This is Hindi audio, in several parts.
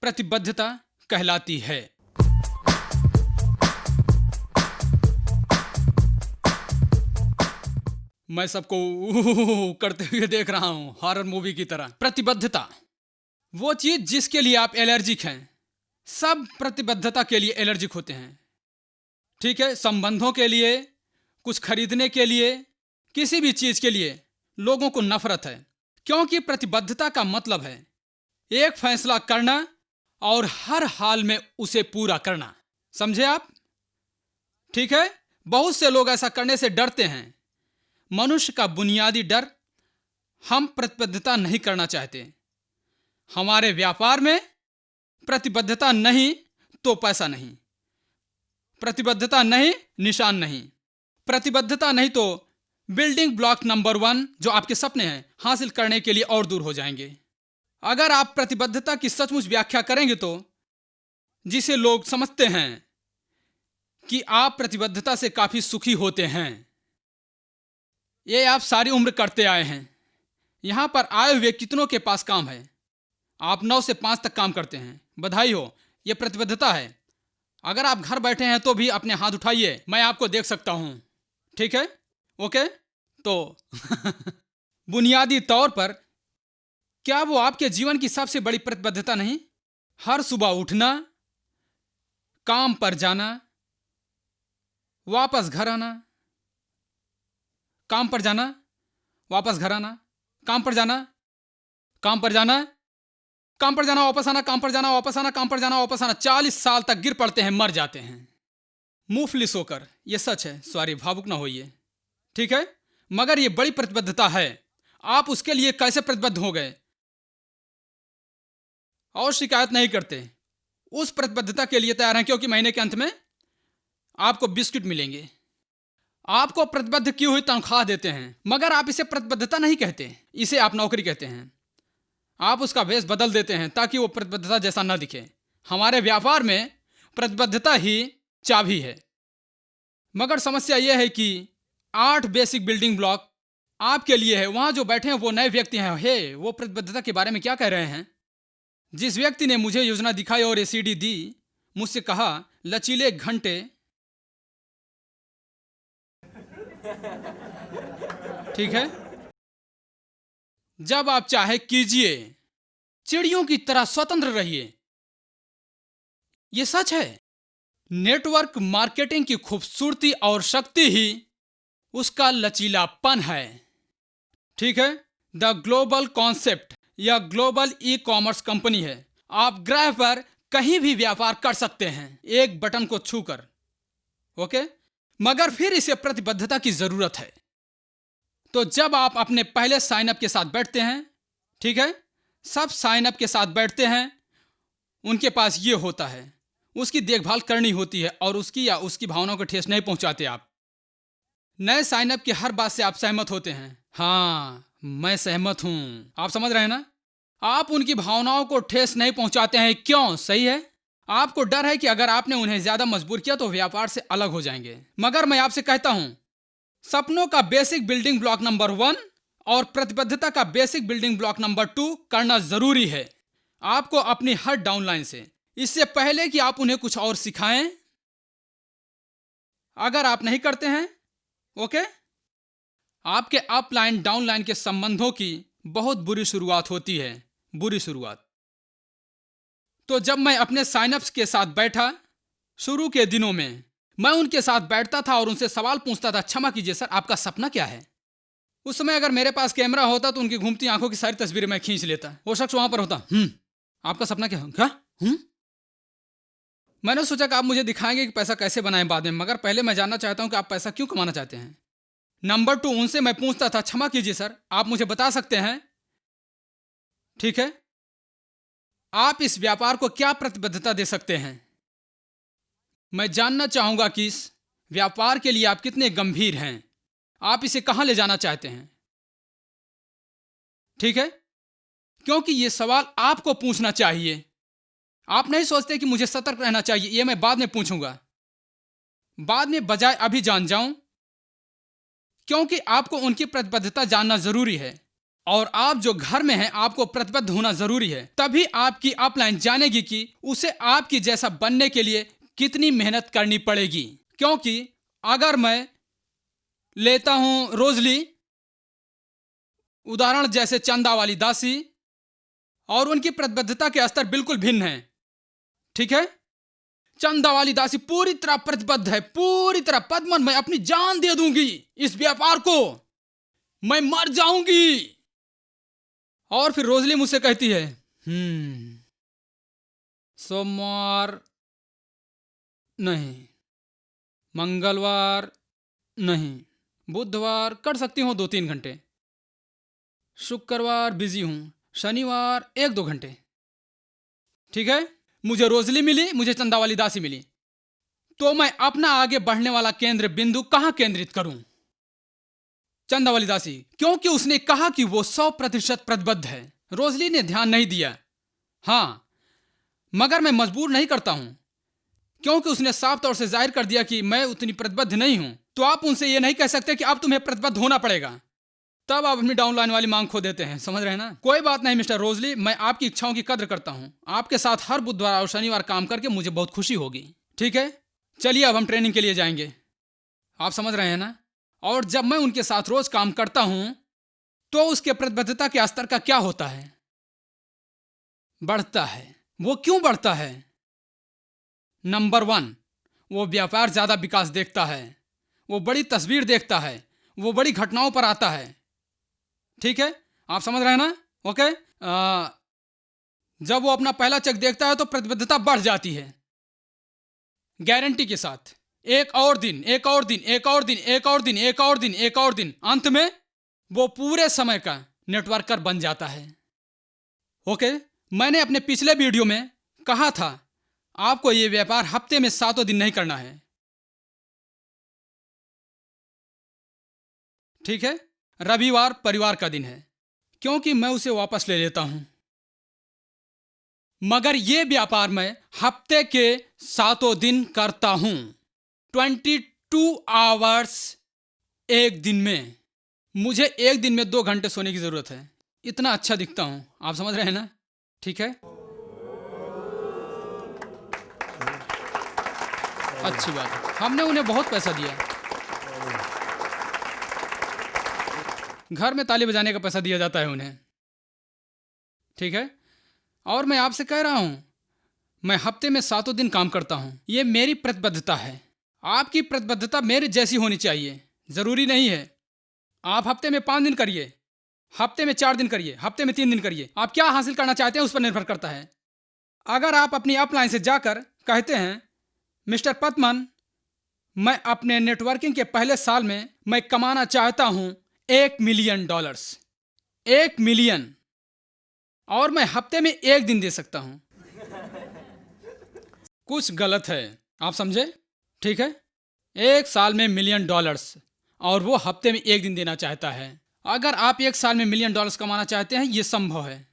प्रतिबद्धता कहलाती है। मैं सबको करते हुए देख रहा हूं, हॉरर मूवी की तरह। प्रतिबद्धता वो चीज जिसके लिए आप एलर्जिक हैं। सब प्रतिबद्धता के लिए एलर्जिक होते हैं, ठीक है। संबंधों के लिए, कुछ खरीदने के लिए, किसी भी चीज के लिए लोगों को नफरत है, क्योंकि प्रतिबद्धता का मतलब है एक फैसला करना और हर हाल में उसे पूरा करना। समझे आप? ठीक है। बहुत से लोग ऐसा करने से डरते हैं। मनुष्य का बुनियादी डर, हम प्रतिबद्धता नहीं करना चाहते। हमारे व्यापार में प्रतिबद्धता नहीं तो पैसा नहीं, प्रतिबद्धता नहीं निशान नहीं, प्रतिबद्धता नहीं तो बिल्डिंग ब्लॉक नंबर 1 जो आपके सपने हैं हासिल करने के लिए और दूर हो जाएंगे। अगर आप प्रतिबद्धता की सचमुच व्याख्या करेंगे तो जिसे लोग समझते हैं कि आप प्रतिबद्धता से काफी सुखी होते हैं, ये आप सारी उम्र करते आए हैं। यहां पर आए हुए कितनों के पास काम है? आप 9 से 5 तक काम करते हैं, बधाई हो, यह प्रतिबद्धता है। अगर आप घर बैठे हैं तो भी अपने हाथ उठाइए, मैं आपको देख सकता हूं। ठीक है, ओके। तो बुनियादी तौर पर क्या वो आपके जीवन की सबसे बड़ी प्रतिबद्धता नहीं? हर सुबह उठना, काम पर जाना, वापस घर आना, काम पर जाना, वापस घर आना, काम पर जाना, काम पर जाना, काम पर जाना, वापस आना, काम पर जाना, वापस आना, काम पर जाना, वापस आना। 40 साल तक गिर पड़ते हैं, मर जाते हैं मुफलिस होकर। यह सच है, सॉरी, भावुक ना होइए, ठीक है। मगर यह बड़ी प्रतिबद्धता है। आप उसके लिए कैसे प्रतिबद्ध हो गए और शिकायत नहीं करते, उस प्रतिबद्धता के लिए तैयार हैं, क्योंकि महीने के अंत में आपको बिस्किट मिलेंगे, आपको प्रतिबद्ध की हुई तनख्वाह देते हैं। मगर आप इसे प्रतिबद्धता नहीं कहते, इसे आप नौकरी कहते हैं। आप उसका भेष बदल देते हैं ताकि वो प्रतिबद्धता जैसा न दिखे। हमारे व्यापार में प्रतिबद्धता ही चाबी है। मगर समस्या यह है कि 8 बेसिक बिल्डिंग ब्लॉक आपके लिए है। वहां जो बैठे हैं वो नए व्यक्ति हैं। हे, वो प्रतिबद्धता के बारे में क्या कह रहे हैं? जिस व्यक्ति ने मुझे योजना दिखाई और ये सीडी दी, मुझसे कहा लचीले घंटे, ठीक है, जब आप चाहे कीजिए, चिड़ियों की तरह स्वतंत्र रहिए। यह सच है। नेटवर्क मार्केटिंग की खूबसूरती और शक्ति ही उसका लचीलापन है, ठीक है। द ग्लोबल कॉन्सेप्ट या ग्लोबल ई कॉमर्स कंपनी है। आप ग्रह पर कहीं भी व्यापार कर सकते हैं एक बटन को छूकर, ओके। मगर फिर इसे प्रतिबद्धता की जरूरत है। तो जब आप अपने पहले साइन अप के साथ बैठते हैं, ठीक है, सब साइन अप के साथ बैठते हैं, उनके पास ये होता है, उसकी देखभाल करनी होती है और उसकी या उसकी भावनाओं को ठेस नहीं पहुंचाते आप। नए साइन अप की हर बात से आप सहमत होते हैं। हाँ, मैं सहमत हूं, आप समझ रहे हैं ना। आप उनकी भावनाओं को ठेस नहीं पहुंचाते हैं। क्यों? सही है। आपको डर है कि अगर आपने उन्हें ज्यादा मजबूर किया तो व्यापार से अलग हो जाएंगे। मगर मैं आपसे कहता हूं, सपनों का बेसिक बिल्डिंग ब्लॉक नंबर 1 और प्रतिबद्धता का बेसिक बिल्डिंग ब्लॉक नंबर 2 करना जरूरी है। आपको अपनी हर डाउनलाइन से, इससे पहले कि आप उन्हें कुछ और सिखाएं। अगर आप नहीं करते हैं, ओके, आपके अपलाइन डाउनलाइन के संबंधों की बहुत बुरी शुरुआत होती है, बुरी शुरुआत। तो जब मैं अपने साइनअप्स के साथ बैठा, शुरू के दिनों में मैं उनके साथ बैठता था और उनसे सवाल पूछता था, क्षमा कीजिए सर, आपका सपना क्या है? उस समय अगर मेरे पास कैमरा होता तो उनकी घूमती आंखों की सारी तस्वीरें मैं खींच लेता। वो शख्स वहां पर होता, आपका सपना क्या है? क्या? मैंने सोचा कि आप मुझे दिखाएंगे कि पैसा कैसे बनाएं बाद में, मगर पहले मैं जानना चाहता हूं कि आप पैसा क्यों कमाना चाहते हैं। नंबर 2, उनसे मैं पूछता था, क्षमा कीजिए सर, आप मुझे बता सकते हैं, ठीक है, आप इस व्यापार को क्या प्रतिबद्धता दे सकते हैं? मैं जानना चाहूंगा कि इस व्यापार के लिए आप कितने गंभीर हैं, आप इसे कहां ले जाना चाहते हैं, ठीक है। क्योंकि यह सवाल आपको पूछना चाहिए। आप नहीं सोचते कि मुझे सतर्क रहना चाहिए, यह मैं बाद में पूछूंगा, बाद में बजाय अभी जान जाऊं, क्योंकि आपको उनकी प्रतिबद्धता जानना जरूरी है। और आप जो घर में हैं आपको प्रतिबद्ध होना जरूरी है, तभी आपकी अपलाइन जानेगी कि उसे आपकी जैसा बनने के लिए कितनी मेहनत करनी पड़ेगी। क्योंकि अगर मैं लेता हूं रोजली उदाहरण, जैसे चंदा वाली दासी, और उनकी प्रतिबद्धता के स्तर बिल्कुल भिन्न है। ठीक है, चंदा वाली दासी पूरी तरह प्रतिबद्ध है, पूरी तरह, पद्मन मैं अपनी जान दे दूंगी इस व्यापार को, मैं मर जाऊंगी। और फिर रोजली मुझसे कहती है सोमवार नहीं, मंगलवार नहीं, बुधवार कर सकती हूँ 2-3 घंटे, शुक्रवार बिजी हूं, शनिवार 1-2 घंटे। ठीक है, मुझे रोजली मिली, मुझे चंदा वाली दासी मिली, तो मैं अपना आगे बढ़ने वाला केंद्र बिंदु कहां केंद्रित करूं? चंदा वाली दासी, क्योंकि उसने कहा कि वो 100% प्रतिबद्ध है। रोजली ने ध्यान नहीं दिया। हां, मगर मैं मजबूर नहीं करता हूं, क्योंकि उसने साफ तौर से जाहिर कर दिया कि मैं उतनी प्रतिबद्ध नहीं हूं। तो आप उनसे ये नहीं कह सकते कि अब तुम्हें प्रतिबद्ध होना पड़ेगा, तब आप अपनी डाउनलाइन वाली मांग खो देते हैं। समझ रहे हैं ना? कोई बात नहीं मिस्टर रोजली, मैं आपकी इच्छाओं की कद्र करता हूं। आपके साथ हर बुधवार और शनिवार काम करके मुझे बहुत खुशी होगी। ठीक है, चलिए अब हम ट्रेनिंग के लिए जाएंगे। आप समझ रहे हैं ना? और जब मैं उनके साथ रोज काम करता हूं तो उसके प्रतिबद्धता के स्तर का क्या होता है? बढ़ता है। वो क्यों बढ़ता है? नंबर 1, वो व्यापार ज्यादा विकास देखता है, वो बड़ी तस्वीर देखता है, वो बड़ी घटनाओं पर आता है। ठीक है, आप समझ रहे हैं ना? ओके। जब वो अपना पहला चेक देखता है तो प्रतिबद्धता बढ़ जाती है, गारंटी के साथ। एक और दिन, एक और दिन, एक और दिन, एक और दिन, एक और दिन, एक और दिन, अंत में वो पूरे समय का नेटवर्कर बन जाता है। ओके, मैंने अपने पिछले वीडियो में कहा था आपको ये व्यापार हफ्ते में 7 दिन नहीं करना है। ठीक है, रविवार परिवार का दिन है, क्योंकि मैं उसे वापस ले लेता हूं। मगर ये व्यापार मैं हफ्ते के 7 दिन करता हूं, 22 आवर्स एक दिन में। मुझे एक दिन में 2 घंटे सोने की जरूरत है, इतना अच्छा दिखता हूं। आप समझ रहे हैं ना? ठीक है, अच्छी बात है, हमने उन्हें बहुत पैसा दिया। घर में ताली बजाने का पैसा दिया जाता है उन्हें। ठीक है, और मैं आपसे कह रहा हूं मैं हफ्ते में 7 दिन काम करता हूं, ये मेरी प्रतिबद्धता है। आपकी प्रतिबद्धता मेरे जैसी होनी चाहिए। जरूरी नहीं है आप हफ्ते में 5 दिन करिए, हफ्ते में 4 दिन करिए, हफ्ते में 3 दिन करिए। आप क्या हासिल करना चाहते हैं उस पर निर्भर करता है। अगर आप अपनी अपलाइन से जाकर कहते हैं मिस्टर पद्मन, मैं अपने नेटवर्किंग के पहले साल में मैं कमाना चाहता हूं $1 मिलियन, 1 मिलियन, और मैं हफ्ते में 1 दिन दे सकता हूं, कुछ गलत है। आप समझे? ठीक है, 1 साल में $1 मिलियन और वो हफ्ते में 1 दिन देना चाहता है। अगर आप 1 साल में $1 मिलियन कमाना चाहते हैं, ये संभव है,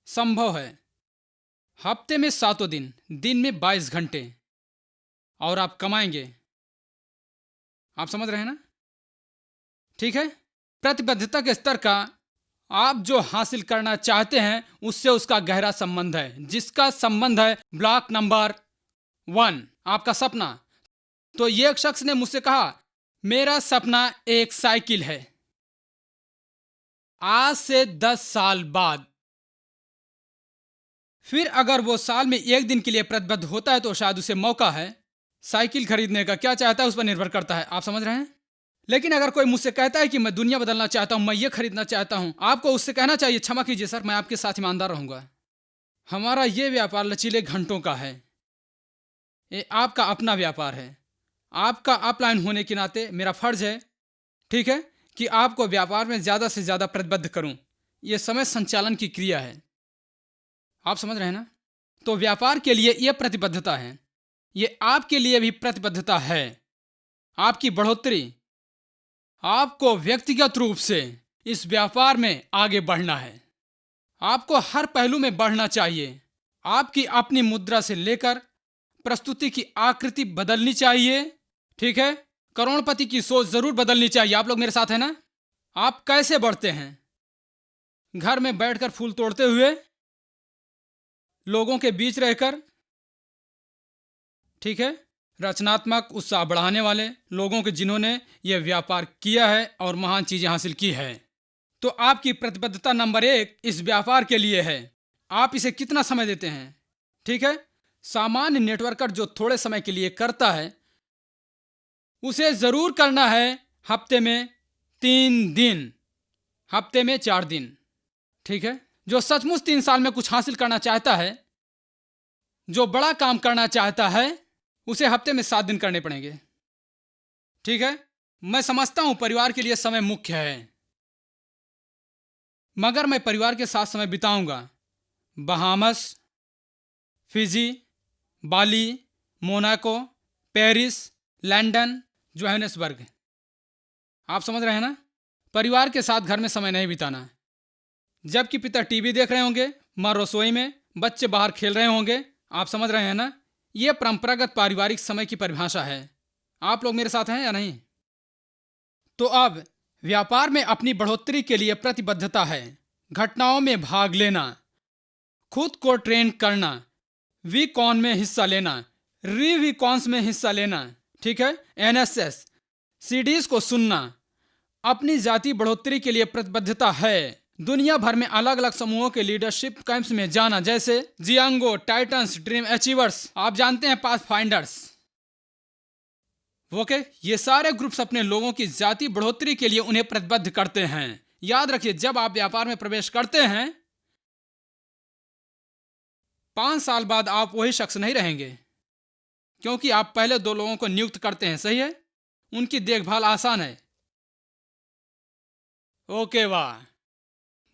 संभव है। हफ्ते में 7 दिन, दिन में 22 घंटे, और आप कमाएंगे। आप समझ रहे हैं ना? ठीक है, प्रतिबद्धता के स्तर का आप जो हासिल करना चाहते हैं उससे उसका गहरा संबंध है, जिसका संबंध है ब्लॉक नंबर 1, आपका सपना। तो ये एक शख्स ने मुझसे कहा मेरा सपना एक साइकिल है। आज से 10 साल बाद, फिर अगर वो साल में 1 दिन के लिए प्रतिबद्ध होता है तो शायद उसे मौका है साइकिल खरीदने का। क्या चाहता है उस पर निर्भर करता है। आप समझ रहे हैं? लेकिन अगर कोई मुझसे कहता है कि मैं दुनिया बदलना चाहता हूं, मैं ये खरीदना चाहता हूं, आपको उससे कहना चाहिए क्षमा कीजिए सर, मैं आपके साथ ईमानदार रहूंगा। हमारा ये व्यापार लचीले घंटों का है, ये आपका अपना व्यापार है। आपका अपलाइन होने के नाते मेरा फर्ज है, ठीक है, कि आपको व्यापार में ज़्यादा से ज़्यादा प्रतिबद्ध करूं। यह समय संचालन की क्रिया है। आप समझ रहे हैं ना? तो व्यापार के लिए यह प्रतिबद्धता है, ये आपके लिए भी प्रतिबद्धता है। आपकी बढ़ोतरी, आपको व्यक्तिगत रूप से इस व्यापार में आगे बढ़ना है। आपको हर पहलू में बढ़ना चाहिए। आपकी अपनी मुद्रा से लेकर प्रस्तुति की आकृति बदलनी चाहिए, ठीक है। करोड़पति की सोच जरूर बदलनी चाहिए। आप लोग मेरे साथ हैं ना? आप कैसे बढ़ते हैं? घर में बैठकर फूल तोड़ते हुए, लोगों के बीच रहकर, ठीक है, रचनात्मक उत्साह बढ़ाने वाले लोगों के जिन्होंने यह व्यापार किया है और महान चीजें हासिल की है। तो आपकी प्रतिबद्धता नंबर 1 इस व्यापार के लिए है। आप इसे कितना समय देते हैं? ठीक है, सामान्य नेटवर्कर जो थोड़े समय के लिए करता है उसे जरूर करना है हफ्ते में 3 दिन, हफ्ते में 4 दिन। ठीक है, जो सचमुच 3 साल में कुछ हासिल करना चाहता है, जो बड़ा काम करना चाहता है, उसे हफ्ते में 7 दिन करने पड़ेंगे। ठीक है, मैं समझता हूं परिवार के लिए समय मुख्य है, मगर मैं परिवार के साथ समय बिताऊंगा बहामस, फिजी, बाली, मोनाको, पेरिस, लंदन, जोहानिसबर्ग। आप समझ रहे हैं ना? परिवार के साथ घर में समय नहीं बिताना। जबकि पिता टीवी देख रहे होंगे, मां रसोई में, बच्चे बाहर खेल रहे होंगे। आप समझ रहे हैं ना? यह परंपरागत पारिवारिक समय की परिभाषा है। आप लोग मेरे साथ हैं या नहीं? तो अब व्यापार में अपनी बढ़ोतरी के लिए प्रतिबद्धता है घटनाओं में भाग लेना, खुद को ट्रेन करना, वीकॉन में हिस्सा लेना, रीवीकॉन्स में हिस्सा लेना, ठीक है, एनएसएस, सीडीज को सुनना। अपनी जाति बढ़ोतरी के लिए प्रतिबद्धता है दुनिया भर में अलग अलग समूहों के लीडरशिप कैंप्स में जाना, जैसे जियांगो, टाइटंस, ड्रीम अचीवर्स, आप जानते हैं, पाथ फाइंडर्स। ओके, ये सारे ग्रुप्स अपने लोगों की जाति बढ़ोतरी के लिए उन्हें प्रतिबद्ध करते हैं। याद रखिए, जब आप व्यापार में प्रवेश करते हैं 5 साल बाद आप वही शख्स नहीं रहेंगे, क्योंकि आप पहले 2 लोगों को नियुक्त करते हैं। सही है, उनकी देखभाल आसान है। ओके, वाह,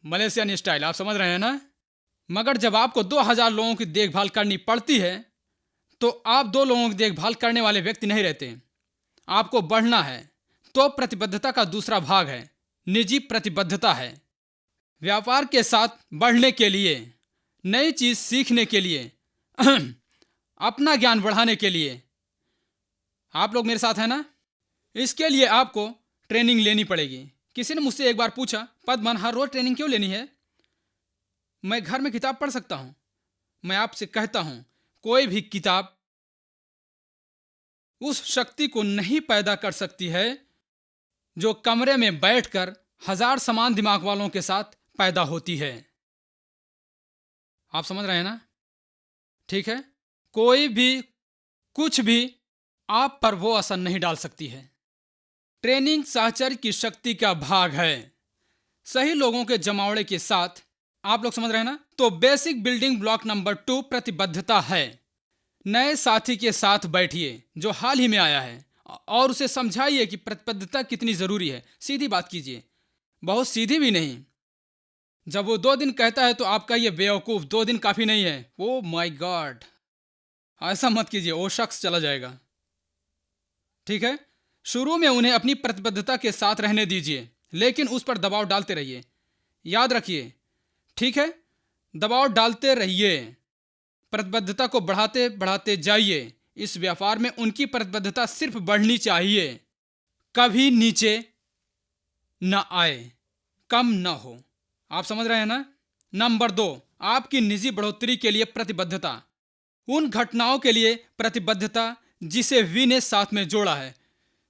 मलेशियन स्टाइल, आप समझ रहे हैं ना? मगर जब आपको 2000 लोगों की देखभाल करनी पड़ती है तो आप 2 लोगों की देखभाल करने वाले व्यक्ति नहीं रहते। आपको बढ़ना है। तो प्रतिबद्धता का दूसरा भाग है निजी प्रतिबद्धता है। व्यापार के साथ बढ़ने के लिए, नई चीज सीखने के लिए, अपना ज्ञान बढ़ाने के लिए। आप लोग मेरे साथ हैं ना? इसके लिए आपको ट्रेनिंग लेनी पड़ेगी। किसी ने मुझसे एक बार पूछा, पद्मन, हर रोज ट्रेनिंग क्यों लेनी है? मैं घर में किताब पढ़ सकता हूं। मैं आपसे कहता हूं, कोई भी किताब उस शक्ति को नहीं पैदा कर सकती है जो कमरे में बैठकर 1000 समान दिमाग वालों के साथ पैदा होती है। आप समझ रहे हैं ना? ठीक है, कोई भी कुछ भी आप पर वो असर नहीं डाल सकती है। ट्रेनिंग साहचर्य की शक्ति का भाग है। सही लोगों के जमावड़े के साथ, आप लोग समझ रहे हैं ना? तो बेसिक बिल्डिंग ब्लॉक नंबर 2 प्रतिबद्धता है। नए साथी के साथ बैठिए जो हाल ही में आया है और उसे समझाइए कि प्रतिबद्धता कितनी जरूरी है। सीधी बात कीजिए, बहुत सीधी भी नहीं। जब वो 2 दिन कहता है तो आप कहिए, बेवकूफ, 2 दिन काफी नहीं है। ओ माय गॉड, ऐसा मत कीजिए, वो शख्स चला जाएगा। ठीक है, शुरू में उन्हें अपनी प्रतिबद्धता के साथ रहने दीजिए, लेकिन उस पर दबाव डालते रहिए। याद रखिए, ठीक है, दबाव डालते रहिए, प्रतिबद्धता को बढ़ाते बढ़ाते जाइए। इस व्यापार में उनकी प्रतिबद्धता सिर्फ बढ़नी चाहिए, कभी नीचे न आए, कम न हो। आप समझ रहे हैं ना? नंबर 2, आपकी निजी बढ़ोतरी के लिए प्रतिबद्धता। उन घटनाओं के लिए प्रतिबद्धता जिसे वी ने साथ में जोड़ा है,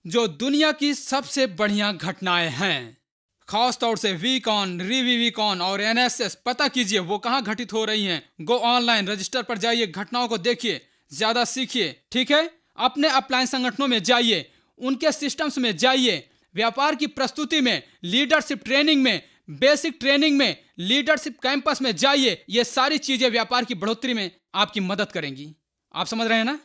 जो दुनिया की सबसे बढ़िया घटनाएं हैं। खास तौर से वीकॉन, रीवीकॉन और एनएसएस। पता कीजिए वो कहां घटित हो रही हैं। गो ऑनलाइन, रजिस्टर पर जाइए, घटनाओं को देखिए, ज्यादा सीखिए। ठीक है, अपने अपलाइन संगठनों में जाइए, उनके सिस्टम्स में जाइए, व्यापार की प्रस्तुति में, लीडरशिप ट्रेनिंग में, बेसिक ट्रेनिंग में, लीडरशिप कैंपस में जाइए। ये सारी चीजें व्यापार की बढ़ोतरी में आपकी मदद करेंगी। आप समझ रहे हैं ना?